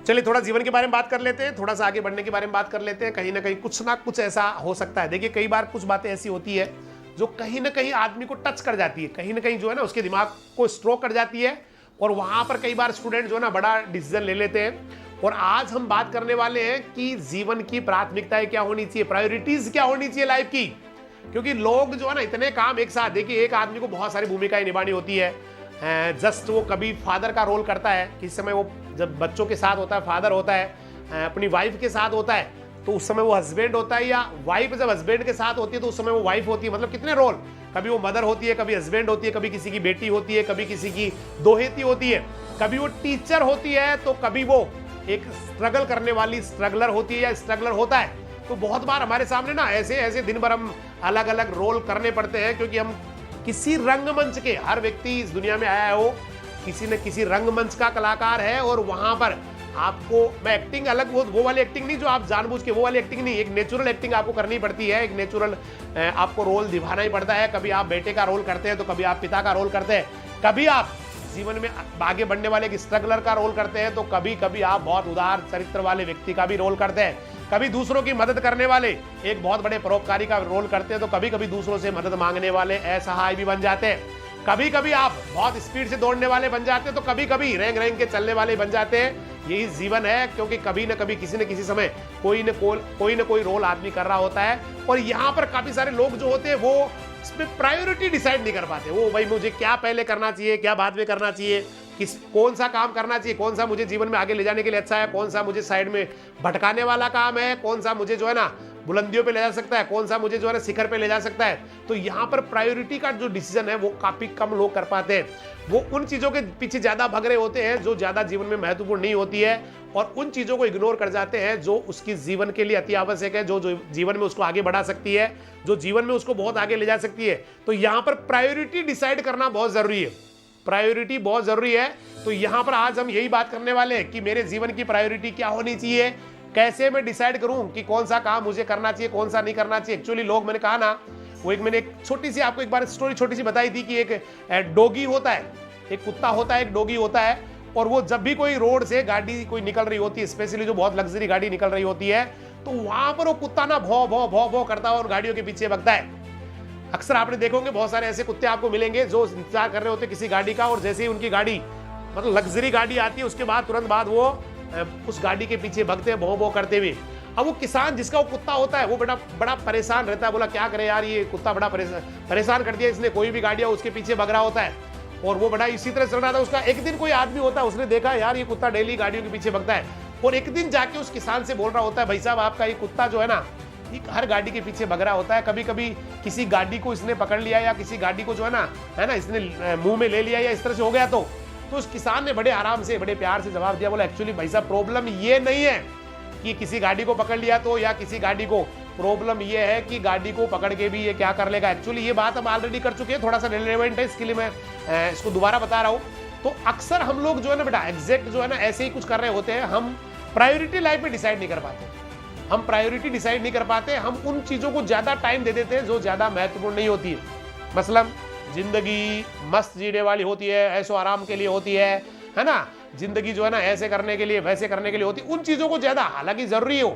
चलिए थोड़ा जीवन के बारे में बात कर लेते हैं, थोड़ा सा आगे बढ़ने के बारे में बात कर लेते हैं। कहीं ना कहीं कुछ ना कुछ ऐसा हो सकता है। देखिए कई बार कुछ बातें ऐसी होती है जो कहीं ना कहीं आदमी को टच कर जाती है, कहीं ना कहीं जो है ना उसके दिमाग को स्ट्रोक कर जाती है, और वहां पर कई बार स्टूडेंट जो है ना बड़ा डिसीजन ले लेते हैं। और आज हम बात करने वाले हैं कि जीवन की प्राथमिकताएं क्या होनी चाहिए, प्रायोरिटीज क्या होनी चाहिए लाइफ की। क्योंकि लोग जो है ना इतने काम एक साथ, देखिए एक आदमी को बहुत सारी भूमिकाएं निभानी होती है। जस्ट वो कभी फादर का रोल करता है, किस समय वो जब बच्चों के साथ होता है फादर होता है, अपनी वाइफ के साथ होता है तो उस समय वो हस्बैंड होता है, या वाइफ जब हस्बैंड के साथ होती है तो उस समय वो वाइफ होती है। मतलब कितने रोल, कभी वो मदर होती है, कभी हस्बैंड होती है, कभी किसी की बेटी होती है, कभी किसी की दोहती होती है, कभी वो टीचर होती है, तो कभी वो एक स्ट्रगल करने वाली स्ट्रगलर होती है या स्ट्रगलर होता है। तो बहुत बार हमारे सामने ना ऐसे ऐसे दिन भर हम अलग अलग रोल करने पड़ते हैं, क्योंकि हम किसी रंगमंच के, हर व्यक्ति इस दुनिया में आया है वो किसी न किसी रंगमंच का कलाकार है। और वहां पर आपको, मैं एक्टिंग अलग, वो वाली एक्टिंग नहीं जो आप जानबूझ के, वो वाली एक्टिंग नहीं, एक नेचुरल एक्टिंग आपको करनी पड़ती है, एक नेचुरल आपको रोल निभाना ही पड़ता है। कभी आप बेटे का रोल करते हैं तो कभी आप पिता का रोल करते हैं, कभी आप जीवन में आगे बढ़ने वाले एक स्ट्रगलर का रोल करते हैं, तो कभी कभी आप बहुत उदार चरित्र वाले व्यक्ति का भी रोल करते हैं, कभी दूसरों की मदद करने वाले एक बहुत बड़े परोपकारी का रोल करते हैं, तो कभी कभी दूसरों से मदद मांगने वाले असहाय भी बन जाते हैं, कभी कभी आप बहुत स्पीड से दौड़ने वाले बन जाते हैं, तो कभी कभी रेंग रेंग के चलने वाले बन जाते हैं। यही जीवन है, क्योंकि कभी न कभी किसी न किसी समय कोई न कोई रोल आदमी कर रहा होता है। और यहाँ पर काफी सारे लोग जो होते हैं वो इसमें प्रायोरिटी डिसाइड नहीं कर पाते। वो भाई मुझे क्या पहले करना चाहिए, क्या बाद में करना चाहिए, कौन सा काम करना चाहिए, कौन सा मुझे जीवन में आगे ले जाने के लिए अच्छा है, कौन सा मुझे साइड में भटकाने वाला काम है, कौन सा मुझे जो है ना बुलंदियों पे ले जा सकता है, कौन सा मुझे जो है ना शिखर पे ले जा सकता है। तो यहाँ पर प्रायोरिटी का जो डिसीजन है वो काफी कम लोग कर पाते हैं। वो उन चीजों के पीछे ज्यादा भग रहे होते हैं जो ज्यादा जीवन में महत्वपूर्ण नहीं होती है, और उन चीजों को इग्नोर कर जाते हैं जो उसकी जीवन के लिए अति आवश्यक है, जो जीवन में उसको आगे बढ़ा सकती है, जो जीवन में उसको बहुत आगे ले जा सकती है। तो यहाँ पर प्रायोरिटी डिसाइड करना बहुत जरूरी है, प्रायोरिटी बहुत जरूरी है। तो यहाँ पर आज हम यही बात करने वाले हैं कि मेरे जीवन की प्रायोरिटी क्या होनी चाहिए, कैसे मैं डिसाइड करूं कि कौन सा काम मुझे करना चाहिए, कौन सा नहीं करना चाहिए। एक्चुअली लोग, मैंने कहा ना, वो मैंने एक छोटी सी आपको एक बार स्टोरी छोटी सी बताई थी कि एक डॉगी होता है, एक कुत्ता होता है, एक डॉगी होता है, और वो जब भी कोई रोड से गाड़ी कोई निकल रही होती है, स्पेशली जो बहुत लग्जरी गाड़ी निकल रही होती है, तो वहां पर वो कुत्ता ना भौ भौ भौ भौ करता है और गाड़ियों के पीछे भगता है। अक्सर आपने देखोगे बहुत सारे ऐसे कुत्ते आपको मिलेंगे जो इंतजार कर रहे होते किसी गाड़ी का, और जैसे ही उनकी गाड़ी मतलब लग्जरी गाड़ी आती है उसके बाद तुरंत बाद वो उस गाड़ी के पीछे भगते हैं भौ भौ करते हुए। अब वो किसान जिसका वो कुत्ता होता है वो बड़ा परेशान रहता है, बोला क्या करे यार, ये कुत्ता बड़ा परेशान कर दिया इसने, कोई भी गाड़ियां उसके पीछे भग रहा होता है, और वो बड़ा इसी तरह चल रहा था उसका। एक दिन कोई आदमी होता है, उसने देखा यार ये कुत्ता डेली गाड़ियों के पीछे भगता है, और एक दिन जाके उस किसान से बोल रहा होता है, भाई साहब आपका ये कुत्ता जो है ना हर गाड़ी के पीछे भग रहा होता है, कभी कभी किसी गाड़ी को इसने पकड़ लिया या किसी गाड़ी को जो है ना इसने मुंह में ले लिया या इस तरह से हो गया। तो उस किसान ने बड़े आराम से बड़े प्यार से जवाब दिया, बोला एक्चुअली भाई साहब प्रॉब्लम ये नहीं है कि किसी गाड़ी को पकड़ लिया तो, या किसी गाड़ी को, प्रॉब्लम ये है कि गाड़ी को पकड़ के भी ये क्या कर लेगा। एक्चुअली ये बात हम ऑलरेडी कर चुके हैं, थोड़ा सा रिलेवेंट है, इसके लिए मैं इसको दोबारा बता रहा हूँ। तो अक्सर हम लोग जो है ना बेटा एग्जैक्ट जो है ना ऐसे ही कुछ कर रहे होते हैं, हम प्रायोरिटी लाइफ में डिसाइड नहीं कर पाते, हम प्रायोरिटी डिसाइड नहीं कर पाते, हम उन चीजों को ज्यादा टाइम दे देते हैं जो ज्यादा महत्वपूर्ण नहीं होती है। मसलन जिंदगी मस्त जीने वाली होती है, ऐसो आराम के लिए होती है ना, जिंदगी जो है ना ऐसे करने के लिए वैसे करने के लिए होती है, उन चीजों को ज्यादा, हालांकि जरूरी हो,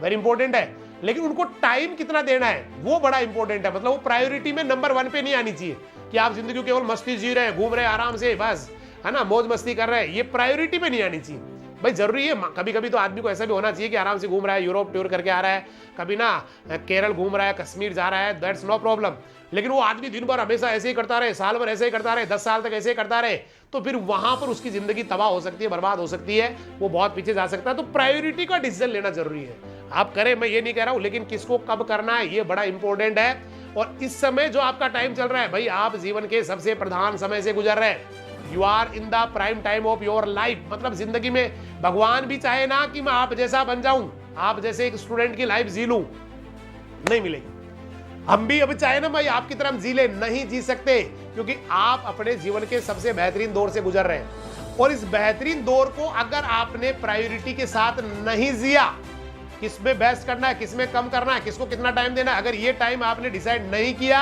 वेरी इंपॉर्टेंट है, लेकिन उनको टाइम कितना देना है वो बड़ा इंपॉर्टेंट है। मतलब वो प्रायोरिटी में नंबर 1 पे नहीं आनी चाहिए कि आप जिंदगी केवल मस्ती जी रहे हैं, घूम रहे हैं आराम से बस, है ना, मौज मस्ती कर रहे हैं, ये प्रायोरिटी में नहीं आनी चाहिए। भाई जरूरी है, कभी कभी तो आदमी को ऐसा भी होना चाहिए कि आराम से घूम रहा है, यूरोप टूर करके आ रहा है, कभी ना केरल घूम रहा है, कश्मीर जा रहा है, दैट्स नो प्रॉब्लम। लेकिन वो आदमी दिन भर हमेशा ऐसे ही करता रहे, साल भर ऐसे ही करता रहे, 10 साल तक ऐसे ही करता रहे, तो फिर वहां पर उसकी जिंदगी तबाह हो सकती है, बर्बाद हो सकती है, वो बहुत पीछे जा सकता है। तो प्रायोरिटी का डिसीजन लेना जरूरी है। आप करें, मैं ये नहीं कह रहा हूं, लेकिन किसको कब करना है ये बड़ा इंपॉर्टेंट है। और इस समय जो आपका टाइम चल रहा है भाई, आप जीवन के सबसे प्रधान समय से गुजर रहे हैं, you are in the prime time of your life. मतलब जिंदगी में भगवान भी चाहे ना कि मैं आप जैसा बन जाऊं, आप जैसे एक स्टूडेंट की लाइफ जी लूं, नहीं मिलेगी। हम भी अब चाहे ना भाई आपकी तरह जी ले, नहीं जी सकते, क्योंकि आप अपने जीवन के सबसे बेहतरीन दौर से गुजर रहे हैं। और इस बेहतरीन दौर को अगर आपने प्रायोरिटी के साथ नहीं जिया, किसमें बेस्ट करना है, किसमें कम करना है, किसको कितना टाइम देना है, अगर ये टाइम आपने डिसाइड नहीं किया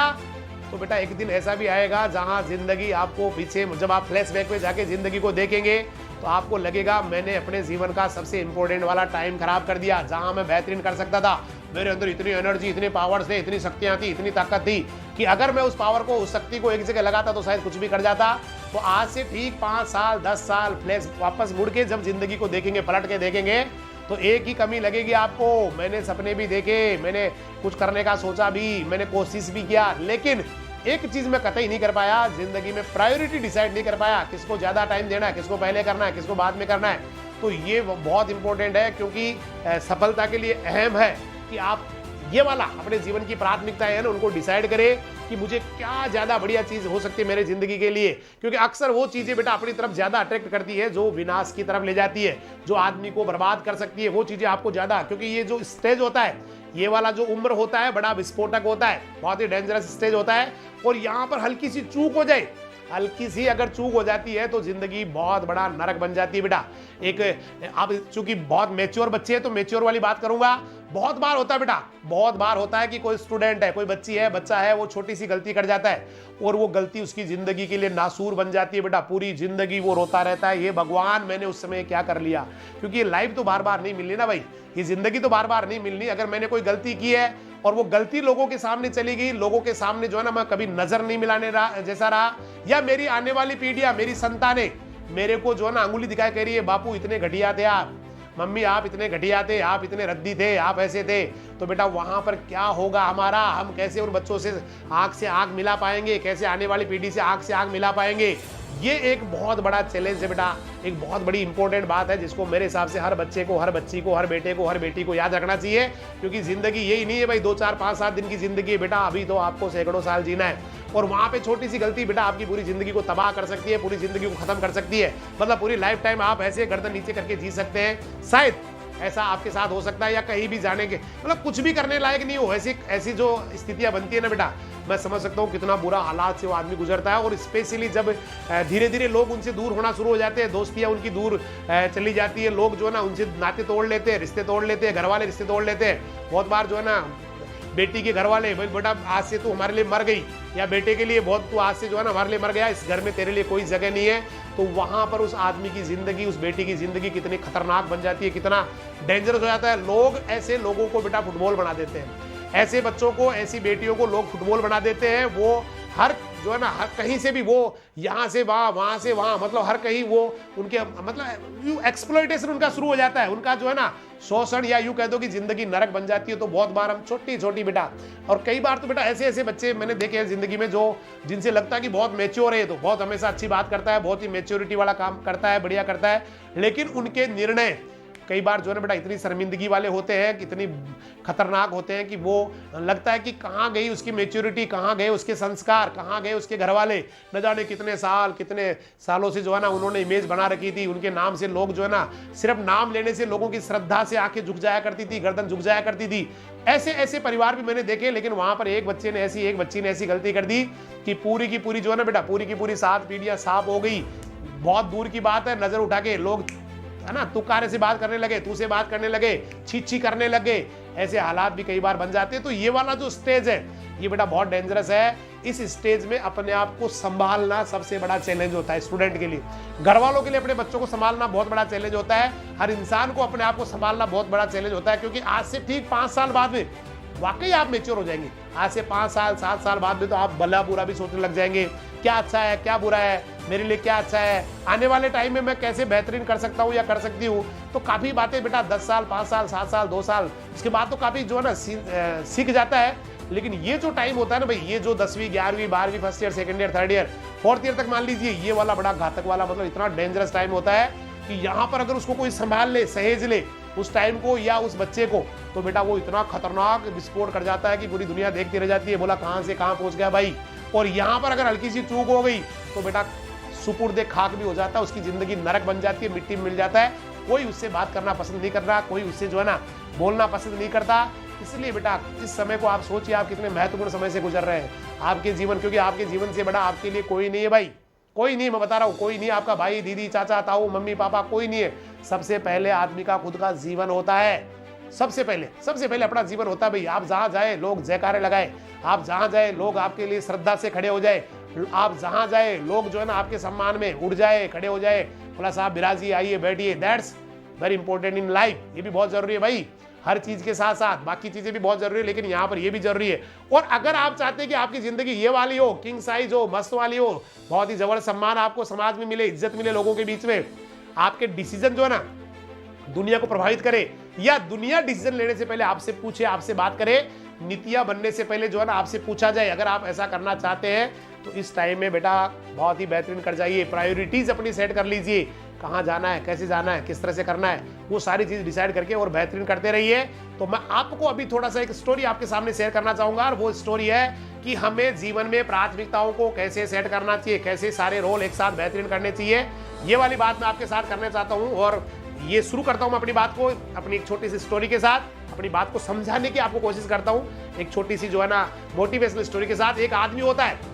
तो बेटा एक दिन ऐसा भी आएगा जहां जिंदगी आपको पीछे, जब आप फ्लैशबैक में जाके जिंदगी को देखेंगे तो आपको लगेगा मैंने अपने जीवन का सबसे इंपॉर्टेंट वाला टाइम खराब कर दिया, जहां मैं बेहतरीन कर सकता था। मेरे अंदर इतनी एनर्जी, इतने पावर्स थे, इतनी शक्तियां थी, इतनी ताकत थी कि अगर मैं उस पावर को, उस शक्ति को एक जगह लगाता तो शायद कुछ भी कर जाता। तो आज से ठीक 5 साल 10 साल फ्लैश वापस मुड़ के जब जिंदगी को देखेंगे, पलट के देखेंगे, तो एक ही कमी लगेगी आपको, मैंने सपने भी देखे, मैंने कुछ करने का सोचा भी, मैंने कोशिश भी किया, लेकिन एक चीज मैं कतई नहीं कर पाया, जिंदगी में प्रायोरिटी डिसाइड नहीं कर पाया, किसको ज्यादा टाइम देना है, किसको पहले करना है, किसको बाद में करना है। तो ये बहुत इंपॉर्टेंट है, क्योंकि सफलता के लिए अहम है कि आप ये वाला अपने जीवन की प्राथमिकता है ना, उनको डिसाइड करें कि मुझे क्या ज्यादा बढ़िया चीज हो सकती है मेरे जिंदगी के लिए। क्योंकि अक्सर वो चीजें बेटा अपनी तरफ ज्यादा अट्रैक्ट करती है जो विनाश की तरफ ले जाती है, जो आदमी को बर्बाद कर सकती है, वो चीजें आपको ज्यादा, क्योंकि ये जो स्टेज होता है, ये वाला जो उम्र होता है, बड़ा विस्फोटक होता है, बहुत ही डेंजरस स्टेज होता है। और यहाँ पर हल्की सी चूक हो जाए, हल्की सी अगर चूक हो जाती है तो जिंदगी बहुत बड़ा नरक बन जाती है बेटा। एक आप चूंकि बहुत मैच्योर बच्चे हैं तो मैच्योर वाली बात करूंगा। बहुत बार होता है बेटा, बहुत बार होता है कि कोई स्टूडेंट है, कोई बच्ची है, बच्चा है, वो छोटी सी गलती कर जाता है और वो गलती उसकी जिंदगी के लिए नासूर बन जाती है बेटा। पूरी जिंदगी वो रोता रहता है, ये भगवान मैंने उस समय क्या कर लिया। क्योंकि ये लाइफ तो बार बार नहीं मिलनी ना भाई, ये जिंदगी तो बार बार नहीं मिलनी। अगर मैंने कोई गलती की है और वो गलती लोगों के सामने चली गई, लोगों के सामने जो है ना मैं कभी नजर नहीं मिलाने जैसा रहा, या मेरी आने वाली पीढ़ियां, मेरी संतानें मेरे को जो है ना अंगुली दिखाई कह रही है, बापू इतने घटिया थे आप, मम्मी आप इतने घटिया थे, आप इतने रद्दी थे, आप ऐसे थे, तो बेटा वहां पर क्या होगा हमारा, हम कैसे उन बच्चों से आंख मिला पाएंगे, कैसे आने वाली पीढ़ी से आंख मिला पाएंगे। ये एक बहुत बड़ा चैलेंज है बेटा, एक बहुत बड़ी इंपॉर्टेंट बात है जिसको मेरे हिसाब से हर बच्चे को, हर बच्ची को, हर बेटे को, हर बेटी को याद रखना चाहिए। क्योंकि जिंदगी यही नहीं है भाई 2 4 5 7 दिन की जिंदगी है बेटा, अभी तो आपको सैकड़ों साल जीना है। और वहां पे छोटी सी गलती बेटा आपकी पूरी जिंदगी को तबाह कर सकती है, पूरी जिंदगी को खत्म कर सकती है। मतलब पूरी लाइफ टाइम आप ऐसे गर्दन नीचे करके जी सकते हैं, शायद ऐसा आपके साथ हो सकता है, या कहीं भी जाने के मतलब कुछ भी करने लायक नहीं हो, ऐसी जो स्थितियां बनती है ना बेटा, मैं समझ सकता हूँ कितना बुरा हालात से वो आदमी गुजरता है। और स्पेशली जब धीरे धीरे लोग उनसे दूर होना शुरू हो जाते हैं, दोस्तियां उनकी दूर चली जाती है, लोग जो है ना उनसे नाते तोड़ लेते हैं, रिश्ते तोड़ लेते हैं, घर वाले रिश्ते तोड़ लेते हैं। बहुत बार जो है ना बेटी के घर वाले, भाई बेटा आज से तू हमारे लिए मर गई, या बेटे के लिए बहुत तू आज से जो है ना हमारे लिए मर गया, इस घर में तेरे लिए कोई जगह नहीं है। तो वहां पर उस आदमी की जिंदगी, उस बेटी की जिंदगी कितनी खतरनाक बन जाती है, कितना डेंजरस हो जाता है। लोग ऐसे लोगों को बेटा फुटबॉल बना देते हैं, ऐसे बच्चों को, ऐसी बेटियों को लोग फुटबॉल बना देते हैं। वो हर जो है ना हर कहीं से भी, वो यहाँ से वहाँ, वहाँ से वहाँ, मतलब हर कहीं वो उनके मतलब एक्सप्लॉइटेशन उनका शुरू हो जाता है, उनका जो है ना शोषण, या यूं कह दो कि जिंदगी नरक बन जाती है। तो बहुत बार हम छोटी छोटी बेटा, और कई बार तो बेटा ऐसे ऐसे बच्चे मैंने देखे हैं जिंदगी में जो जिनसे लगता है कि बहुत मैच्योर है, तो बहुत हमेशा अच्छी बात करता है, बहुत ही मैच्योरिटी वाला काम करता है, बढ़िया करता है, लेकिन उनके निर्णय कई बार जो है ना बेटा इतनी शर्मिंदगी वाले होते हैं, कितनी खतरनाक होते हैं कि वो लगता है कि कहाँ गई उसकी मैच्योरिटी, कहाँ गए उसके संस्कार, कहाँ गए उसके घर वाले। न जाने कितने सालों से जो है ना उन्होंने इमेज बना रखी थी, उनके नाम से लोग जो है ना सिर्फ नाम लेने से लोगों की श्रद्धा से आंखें झुक जाया करती थी, गर्दन झुक जाया करती थी। ऐसे ऐसे परिवार भी मैंने देखे, लेकिन वहां पर एक बच्ची ने ऐसी गलती कर दी कि पूरी की पूरी जो है ना बेटा, पूरी की पूरी 7 पीढ़ियां साफ हो गई। बहुत दूर की बात है, नजर उठा के लोग है ना तुकारे से बात करने लगे, तू से बात करने लगे, छी करने लगे, ऐसे हालात भी कई बार बन जाते हैं। तो ये वाला जो स्टेज है ये बेटा बहुत डेंजरस है। इस स्टेज में अपने आप को संभालना सबसे बड़ा चैलेंज होता है स्टूडेंट के लिए, घर वालों के लिए अपने बच्चों को संभालना बहुत बड़ा चैलेंज होता है, हर इंसान को अपने आप को संभालना बहुत बड़ा चैलेंज होता है। क्योंकि आज से ठीक 5 साल बाद में वाकई आप मेच्योर हो जाएंगे। आज से 5 साल 7 साल बाद में तो आप भला बुरा भी सोचने लग जाएंगे, क्या अच्छा है, क्या बुरा है, मेरे लिए क्या अच्छा है, आने वाले टाइम में मैं कैसे बेहतरीन कर सकता हूँ या कर सकती हूँ। तो काफी बातें बेटा 10 साल 5 साल 7 साल 2 साल उसके बाद तो काफी जो है ना सीख जाता है। लेकिन ये जो टाइम होता है ना भाई, ये जो 10वीं 11वीं 12वीं first year, second year, third year, fourth year तक मान लीजिए, ये वाला बड़ा घातक वाला, मतलब इतना डेंजरस टाइम होता है कि यहाँ पर अगर उसको कोई संभाल ले, सहेज ले उस टाइम को या उस बच्चे को, तो बेटा वो इतना खतरनाक विस्फोट कर जाता है कि पूरी दुनिया देखती रह जाती है, बोला कहाँ से कहाँ पहुंच गया भाई। और यहाँ पर अगर हल्की सी चूक हो गई तो बेटा सुपुर्दे खाक भी हो जाता है, उसकी जिंदगी नरक बन जाती है, मिट्टी में मिल जाता है। कोई उससे बात करना पसंद नहीं कर रहा, कोई उससे जो है ना बोलना पसंद नहीं करता। इसलिए बेटा इस समय को आप सोचिए, आप कितने महत्वपूर्ण समय से गुजर रहे हैं आपके जीवन, क्योंकि आपके जीवन से बड़ा आपके लिए कोई नहीं है भाई, कोई नहीं, मैं बता रहा हूँ, कोई नहीं। आपका भाई, दीदी, चाचा, ताऊ, मम्मी, पापा कोई नहीं है। सबसे पहले आदमी का खुद का जीवन होता है, सबसे पहले अपना जीवन होता है भाई, आप जहां जाए लोग जयकारे लगाए, आप जहां जाए लोग आपके लिए श्रद्धा से खड़े हो जाए, आप जहां जाए लोग जो है ना आपके सम्मान में उठ जाए, खड़े हो जाए, बोला साहब बिराजी आइए बैठिए। That's very important in life. ये भी बहुत जरूरी है भाई, हर चीज के साथ साथ बाकी चीजें भी बहुत जरूरी है, लेकिन यहाँ पर ये भी जरूरी है। और अगर आप चाहते हैं कि आपकी जिंदगी ये वाली हो, किंग साइज हो, मस्त वाली हो, बहुत ही जबरदस्त सम्मान आपको समाज में मिले, इज्जत मिले लोगों के बीच में, आपके डिसीजन जो है ना दुनिया को प्रभावित करे, या दुनिया डिसीजन लेने से पहले आपसे पूछे, आपसे बात करे, नीतियां बनने से पहले जो है ना आपसे पूछा जाए, अगर आप ऐसा करना चाहते हैं तो इस टाइम में बेटा बहुत ही बेहतरीन कर जाइए। प्रायोरिटीज अपनी सेट कर लीजिए, कहाँ जाना है, कैसे जाना है, किस तरह से करना है, वो सारी चीज डिसाइड करके और बेहतरीन करते रहिए। तो मैं आपको अभी थोड़ा सा एक स्टोरी आपके सामने शेयर करना चाहूंगा, और वो स्टोरी है कि हमें जीवन में प्राथमिकताओं को कैसे सेट करना चाहिए, कैसे सारे रोल एक साथ बेहतरीन करने चाहिए, ये वाली बात मैं आपके साथ करना चाहता हूँ। और ये शुरू करता हूँ मैं अपनी बात को अपनी एक छोटी सी स्टोरी के साथ, अपनी बात को समझाने की आपको कोशिश करता हूँ एक छोटी सी जो है ना मोटिवेशनल स्टोरी के साथ। एक आदमी होता है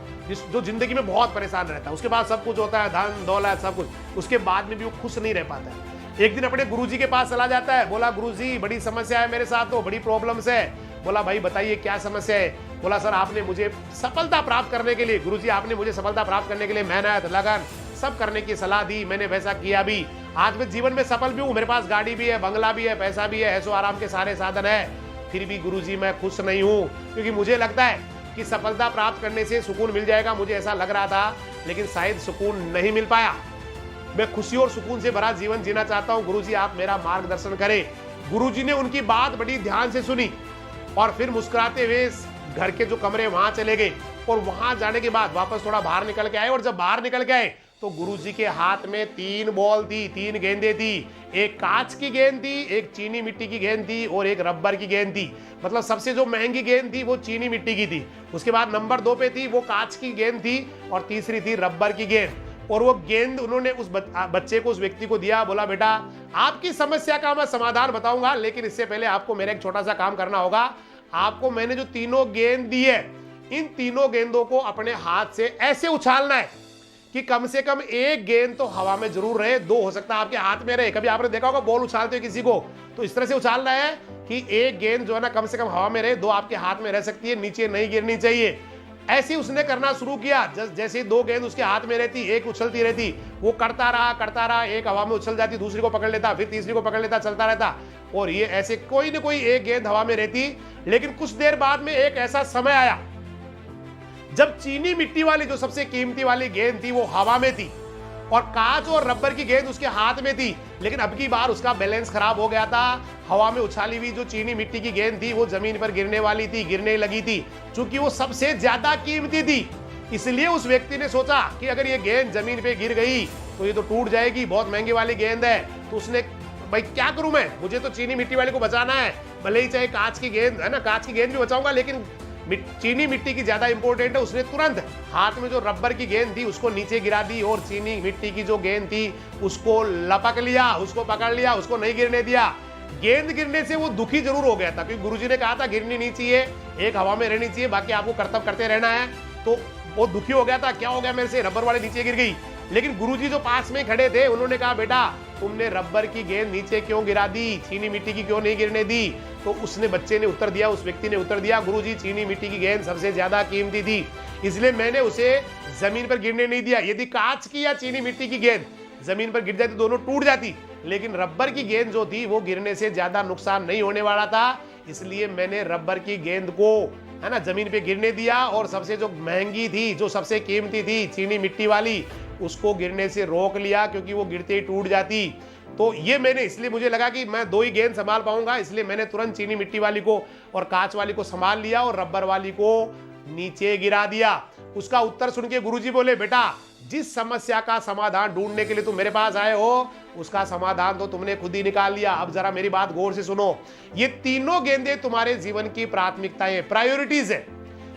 जो जिंदगी में बहुत परेशान रहता है, उसके पास सब कुछ होता है, धन दौलत सब कुछ, उसके बाद में भी वो खुश नहीं रह पाता है। एक दिन अपने गुरुजी के पास चला जाता है, बोला गुरुजी बड़ी समस्या है मेरे साथ, तो बड़ी प्रॉब्लम्स है। बोला भाई बताइए क्या समस्या है। बोला सर आपने मुझे सफलता प्राप्त करने के लिए, गुरुजी आपने मुझे सफलता प्राप्त करने के लिए मेहनत लगन सब करने की सलाह दी, मैंने वैसा किया भी, आज मैं जीवन में सफल भी हूँ, मेरे पास गाड़ी भी है, बंगला भी है, पैसा भी है, ऐसो आराम के सारे साधन है, फिर भी गुरुजी मैं खुश नहीं हूँ, क्योंकि मुझे लगता है कि सफलता प्राप्त करने से सुकून मिल जाएगा, मुझे ऐसा लग रहा था, लेकिन शायद सुकून नहीं मिल पाया। मैं खुशी और सुकून से भरा जीवन जीना चाहता हूँ, गुरुजी आप मेरा मार्गदर्शन करें। गुरुजी ने उनकी बात बड़ी ध्यान से सुनी और फिर मुस्कुराते हुए घर के जो कमरे वहां चले गए, और वहां जाने के बाद वापस थोड़ा बाहर निकल के आए, और जब बाहर निकल के आए तो गुरुजी के हाथ में 3 बॉल थी, 3 गेंदें थी, एक कांच की गेंद थी, एक चीनी मिट्टी की गेंद थी और एक रबर की गेंद थी। मतलब सबसे जो महंगी गेंद थी वो चीनी मिट्टी की थी, उसके बाद नंबर 2 पे थी वो कांच की गेंद थी, और तीसरी थी रबर की गेंद। और वो गेंद उन्होंने उस बच्चे को, उस व्यक्ति को दिया, बोला बेटा आपकी समस्या का मैं समाधान बताऊंगा, लेकिन इससे पहले आपको मेरा एक छोटा सा काम करना होगा। आपको मैंने जो 3 गेंद दी है, इन 3 गेंदों को अपने हाथ से ऐसे उछालना है कि कम से कम एक गेंद तो हवा में जरूर रहे, 2 हो सकता है आपके हाथ में रहे। कभी आपने देखा होगा बॉल उछालते हुए किसी को, तो इस तरह से उछालना है कि एक गेंद जो है ना कम से कम हवा में रहे, 2 आपके हाथ में रह सकती है, नीचे नहीं गिरनी चाहिए। ऐसे उसने करना शुरू किया। जैसे 2 गेंद उसके हाथ में रहती, एक उछलती रहती, वो करता रहा, एक हवा में उछल जाती, दूसरी को पकड़ लेता, फिर तीसरी को पकड़ लेता, चलता रहता, और ये ऐसे कोई ना कोई एक गेंद हवा में रहती। लेकिन कुछ देर बाद में एक ऐसा समय आया जब चीनी मिट्टी वाली जो सबसे कीमती वाली गेंद थी वो हवा में थी, और कांच और रबर की गेंद उसके हाथ में थी, लेकिन अब की बार उसका बैलेंस खराब हो गया था। हवा में उछाली हुई जो चीनी मिट्टी की गेंद थी वो जमीन पर गिरने वाली थी, गिरने लगी थी। चूंकि वो सबसे ज्यादा कीमती थी, इसलिए उस व्यक्ति ने सोचा कि अगर ये गेंद जमीन पे गिर गई तो ये तो टूट जाएगी, बहुत महंगी वाली गेंद है। तो उसने भाई क्या करूं मैं, मुझे तो चीनी मिट्टी वाले को बचाना है, भले ही चाहे कांच की गेंद है ना, कांच की गेंद भी बचाऊंगा, लेकिन चीनी मिट्टी की ज्यादा इंपॉर्टेंट है। उसने तुरंत हाथ में जो रबर की गेंद थी उसको नीचे गिरा दी, और चीनी मिट्टी की जो गेंद थी उसको लपक लिया, उसको पकड़ लिया, उसको नहीं गिरने दिया। गेंद गिरने से वो दुखी जरूर हो गया था, क्योंकि गुरुजी ने कहा था गिरनी नहीं चाहिए, एक हवा में रहनी चाहिए, बाकी आपको कर्तव्य करते रहना है। तो वो दुखी हो गया था, क्या हो गया मेरे से, रबर वाली नीचे गिर गई। लेकिन गुरुजी जो पास में खड़े थे उन्होंने कहा बेटा तुमने रबर की गेंद नीचे क्यों गिरा दी, चीनी मिट्टी की क्यों नहीं गिरने दी। तो उसने बच्चे ने उत्तर दिया, उस व्यक्ति ने उत्तर दिया, गुरुजी चीनी मिट्टी की गेंद सबसे ज्यादा कीमती थी, इसलिए मैंने उसे जमीन पर गिरने नहीं दिया। यदि कांच की या चीनी मिट्टी की गेंद जमीन पर गिर जाती दोनों टूट जाती, लेकिन रबर की गेंद जो थी वो गिरने से ज्यादा नुकसान नहीं होने वाला था, इसलिए मैंने रबर की गेंद को है ना जमीन पे गिरने दिया, और सबसे जो महंगी थी, जो सबसे कीमती थी चीनी मिट्टी वाली, उसको गिरने से रोक लिया, क्योंकि वो गिरते ही टूट जाती। तो ये मैंने इसलिए मुझे लगा कि मैं 2 ही गेंद संभाल पाऊंगा, इसलिए मैंने तुरंत चीनी मिट्टी वाली को और कांच वाली को संभाल लिया और रबर वाली को नीचे गिरा दिया। उसका उत्तर सुन के गुरुजी बोले बेटा जिस समस्या का समाधान ढूंढने के लिए तुम मेरे पास आए हो, उसका समाधान तो तुमने खुद ही निकाल लिया। अब जरा मेरी बात गौर से सुनो, ये 3 गेंदें तुम्हारे जीवन की प्राथमिकताएं, प्रायोरिटीज है।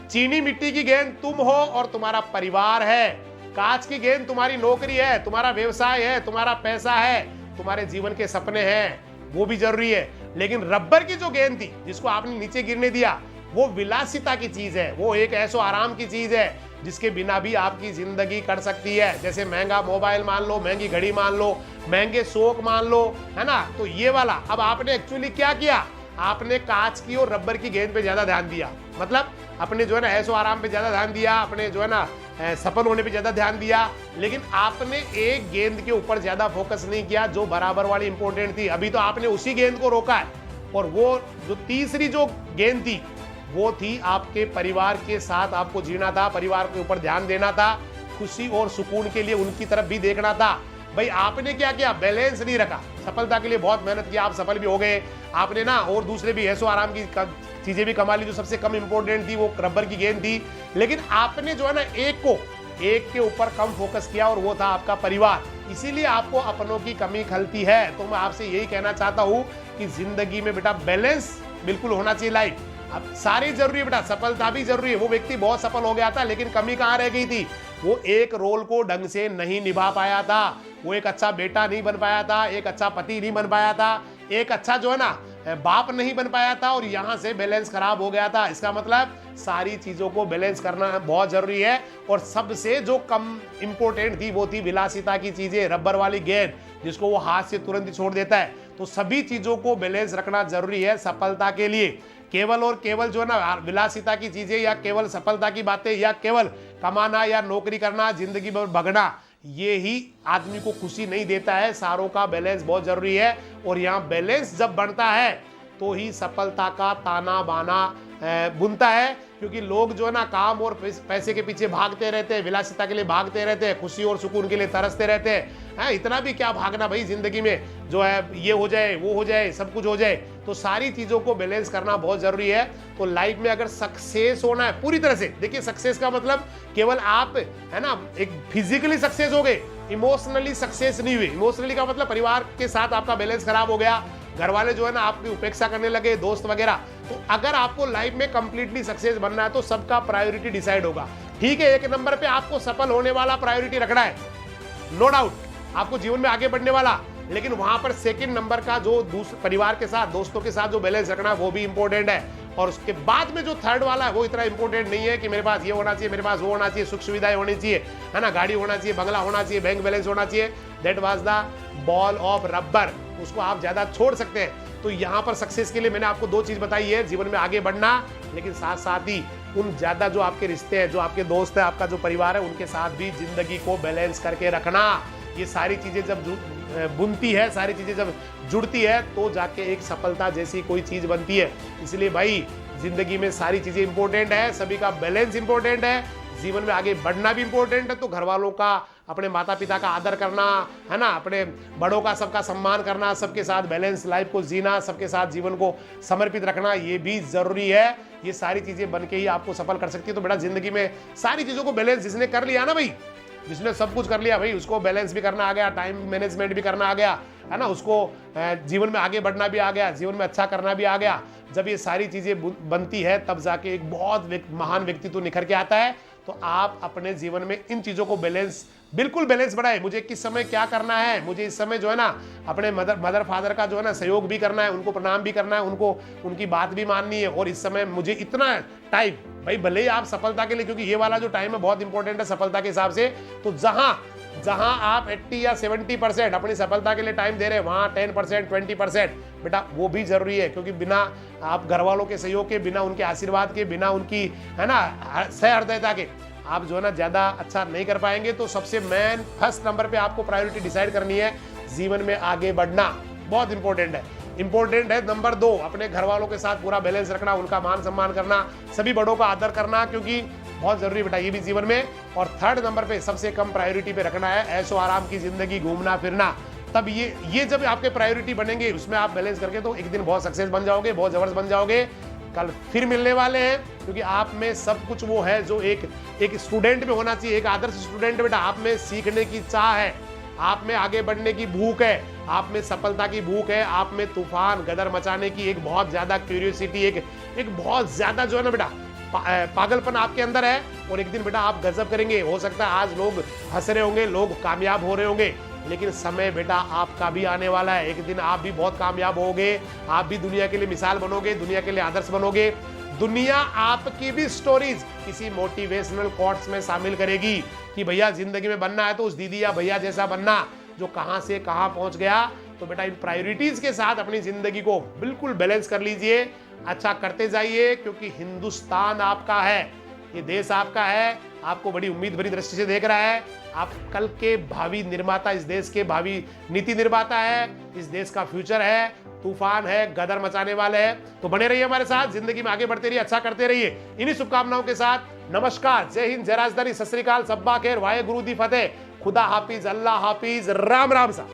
चीनी मिट्टी की गेंद तुम हो और तुम्हारा परिवार है, कांच की गेंद तुम्हारी नौकरी है, तुम्हारा व्यवसाय है, तुम्हारा पैसा है, तुम्हारे जीवन के सपने हैं, वो भी जरूरी है। लेकिन रबर की जो गेंद थी जिसको आपने नीचे गिरने दिया, वो विलासिता की चीज है, वो एक ऐसो आराम की चीज है जिसके बिना भी आपकी जिंदगी कट सकती है। जैसे महंगा मोबाइल मान लो, महंगी घड़ी मान लो, महंगे शौक मान लो, है ना। तो ये वाला अब आपने एक्चुअली क्या किया, आपने कांच की और रबर की गेंद पे ज्यादा ध्यान दिया, मतलब अपने जो है ना ऐशो आराम पे ज्यादा ध्यान दिया, अपने जो है ना सफल होने पे ज्यादा ध्यान दिया, लेकिन आपने एक गेंद के ऊपर ज्यादा फोकस नहीं किया जो बराबर वाली इंपॉर्टेंट थी। अभी तो आपने उसी गेंद को रोका है, और वो जो तीसरी जो गेंद थी वो थी आपके परिवार के साथ आपको जीना था, परिवार के ऊपर ध्यान देना था, खुशी और सुकून के लिए उनकी तरफ भी देखना था। भाई आपने क्या किया, बैलेंस नहीं रखा। सफलता के लिए बहुत मेहनत की, आप सफल भी हो गए, आपने ना और दूसरे भी ऐसो आराम की चीजें भी कमा ली। जो सबसे कम इंपॉर्टेंट थी वो रबर की गेंद थी, लेकिन आपने जो है ना एक के ऊपर कम फोकस किया, और वो था आपका परिवार। इसीलिए आपको अपनों की कमी खलती है। तो मैं आपसे यही कहना चाहता हूं कि जिंदगी में बेटा बैलेंस बिल्कुल होना चाहिए। लाइफ अब सारी जरूरी है बेटा, सफलता भी जरूरी है। वो व्यक्ति बहुत सफल हो गया था, लेकिन कमी कहां रह गई थी, वो एक रोल को ढंग से नहीं निभा पाया था, वो एक अच्छा बेटा नहीं बन पाया था, एक अच्छा पति नहीं बन पाया था, एक अच्छा जो है ना बाप नहीं बन पाया था, और यहां से बैलेंस खराब हो गया था। इसका मतलब सारी चीजों को बैलेंस करना बहुत जरूरी है। और सबसे जो कम इंपॉर्टेंट थी वो थी विलासिता की चीजें, रबर वाली गेंद जिसको वो हाथ से तुरंत ही छोड़ देता है। तो सभी चीजों को बैलेंस रखना जरूरी है सफलता के लिए। केवल और केवल जो है ना विलासिता की चीजें, या केवल सफलता की बातें, या केवल कमाना या नौकरी करना, जिंदगी में भगना, ये ही आदमी को खुशी नहीं देता है। सारों का बैलेंस बहुत जरूरी है, और यहाँ बैलेंस जब बनता है तो ही सफलता का ताना बाना बुनता है। क्योंकि लोग जो है ना काम और पैसे के पीछे भागते रहते हैं, विलासिता के लिए भागते रहते हैं, खुशी और सुकून के लिए तरसते रहते हैं। इतना भी क्या भागना भाई, जिंदगी में जो है ये हो जाए, वो हो जाए, सब कुछ हो जाए। तो सारी चीजों को बैलेंस करना बहुत जरूरी है। तो लाइफ में अगर सक्सेस होना है पूरी तरह से, देखिए सक्सेस का मतलब केवल आप है ना एक फिजिकली सक्सेस हो गए, इमोशनली सक्सेस नहीं हुई। इमोशनली का मतलब परिवार के साथ आपका बैलेंस खराब हो गया, घर वाले जो है ना आपकी उपेक्षा करने लगे, दोस्त वगैरह। तो अगर आपको लाइफ में कंप्लीटली सक्सेस बनना है तो सबका प्रायोरिटी डिसाइड होगा। ठीक है, एक नंबर पे आपको सफल होने वाला प्रायोरिटी रखना है, नो डाउट, आपको जीवन में आगे बढ़ने वाला। लेकिन वहां पर सेकंड नंबर का जो परिवार के साथ, दोस्तों के साथ जो बैलेंस रखना है वो भी इंपॉर्टेंट है। और उसके बाद में जो थर्ड वाला है वो इतना इंपॉर्टेंट नहीं है कि मेरे पास ये होना चाहिए, मेरे पास वो होना चाहिए, सुख सुविधाएं होनी चाहिए, है ना, गाड़ी होना चाहिए, बंगला होना चाहिए, बैंक बैलेंस होना चाहिए। That was the ball of rubber, उसको आप ज्यादा छोड़ सकते हैं। तो यहाँ पर सक्सेस के लिए मैंने आपको दो चीज बताई है, जीवन में आगे बढ़ना, लेकिन साथ साथ ही उन ज्यादा जो आपके रिश्ते हैं, जो आपके दोस्त है, आपका जो परिवार है, उनके साथ भी जिंदगी को बैलेंस करके रखना। ये सारी चीजें जब बुनती है, सारी चीजें जब जुड़ती है, तो जाके एक सफलता जैसी कोई चीज बनती है। इसलिए भाई जिंदगी में सारी चीजें इंपॉर्टेंट है, सभी का बैलेंस इंपॉर्टेंट है, जीवन में आगे बढ़ना भी इंपॉर्टेंट है। तो घर वालों का, अपने माता पिता का आदर करना, है ना, अपने बड़ों का सबका सम्मान करना, सबके साथ बैलेंस लाइफ को जीना, सबके साथ जीवन को समर्पित रखना, ये भी जरूरी है। ये सारी चीजें बन के ही आपको सफल कर सकती है। तो बेटा जिंदगी में सारी चीजों को बैलेंस जिसने कर लिया ना भाई, जिसने सब कुछ कर लिया भाई, उसको बैलेंस भी करना आ गया, टाइम मैनेजमेंट भी करना आ गया, है ना, उसको जीवन में आगे बढ़ना भी आ गया, जीवन में अच्छा करना भी आ गया। जब ये सारी चीजें बनती है तब जाके एक बहुत महान व्यक्तित्व निखर के आता है। तो आप अपने जीवन में इन चीजों को बैलेंस, बिल्कुल बैलेंस बढ़ाए। मुझे किस समय क्या करना है, मुझे इस समय जो है ना अपने मदर फादर का जो है ना सहयोग भी करना है, उनको प्रणाम भी करना है, उनको उनकी बात भी माननी है। और इस समय मुझे इतना टाइम, भाई भले ही आप सफलता के लिए, क्योंकि ये वाला जो टाइम है बहुत इंपॉर्टेंट है सफलता के हिसाब से, तो जहां आप 80 या 70% अपनी सफलता के लिए टाइम दे रहे हैं, वहां 10% 20% बेटा वो भी जरूरी है। क्योंकि बिना आप घर वालों के सहयोग के, बिना उनके आशीर्वाद के, बिना उनकी है ना सहृदयता के आप जो है ना ज्यादा अच्छा नहीं कर पाएंगे। तो सबसे मेन फर्स्ट नंबर पे आपको प्रायोरिटी डिसाइड करनी है, जीवन में आगे बढ़ना बहुत इंपॉर्टेंट है। नंबर 2, अपने घर वालों के साथ पूरा बैलेंस रखना, उनका मान सम्मान करना, सभी बड़ों का आदर करना, क्योंकि बहुत जरूरी बेटा ये भी जीवन में। और थर्ड नंबर पे सबसे कम प्रायोरिटी पे रखना है ऐशो आराम की जिंदगी, घूमना फिरना। तब ये जब आपके प्रायोरिटी बनेंगे, उसमें आप बैलेंस करके तो एक दिन बहुत सक्सेस बन जाओगे, बहुत जबरदस्त बन जाओगे। कल फिर मिलने वाले हैं, क्योंकि आप में सब कुछ वो है जो एक स्टूडेंट में होना चाहिए, एक आदर्श स्टूडेंट। बेटा आप में सीखने की चाह है, आप में आगे बढ़ने की भूख है, आप में सफलता की भूख है, आप में तूफान गदर मचाने की एक बहुत ज्यादा क्यूरियोसिटी, एक बहुत ज्यादा जो है ना बेटा पागलपन आपके अंदर है। और एक दिन बेटा आप गजब करेंगे। हो सकता है आज लोग हंस रहे होंगे, लोग कामयाब हो रहे होंगे, लेकिन समय बेटा आपका भी आने वाला है। एक दिन आप भी बहुत कामयाब होगे, आप भी दुनिया के लिए मिसाल बनोगे, दुनिया के लिए आदर्श बनोगे। दुनिया आपकी भी स्टोरीज किसी मोटिवेशनल कोट्स में शामिल करेगी कि भैया जिंदगी में बनना है तो उस दीदी या भैया जैसा बनना जो कहां से कहां पहुंच गया, तो बेटा इन प्रायोरिटीज के साथ अपनी जिंदगी को बिल्कुल बैलेंस कर लीजिए, अच्छा करते जाइए, क्योंकि हिंदुस्तान आपका है, ये देश आपका है, आपको बड़ी उम्मीद भरी दृष्टि से देख रहा है। आप कल के भावी निर्माता, इस देश के भावी नीति निर्माता है, इस देश का फ्यूचर है, तूफान है, गदर मचाने वाले हैं। तो बने रहिए हमारे साथ, जिंदगी में आगे बढ़ते रहिए, अच्छा करते रहिए। इन्हीं शुभकामनाओं के साथ नमस्कार, जय हिंद, जय राजधानी, सत श्री अकाल, सब्बा खैर, वाहे गुरु दी फतेह, खुदा हाफिज, अल्लाह हाफिज, राम राम सा।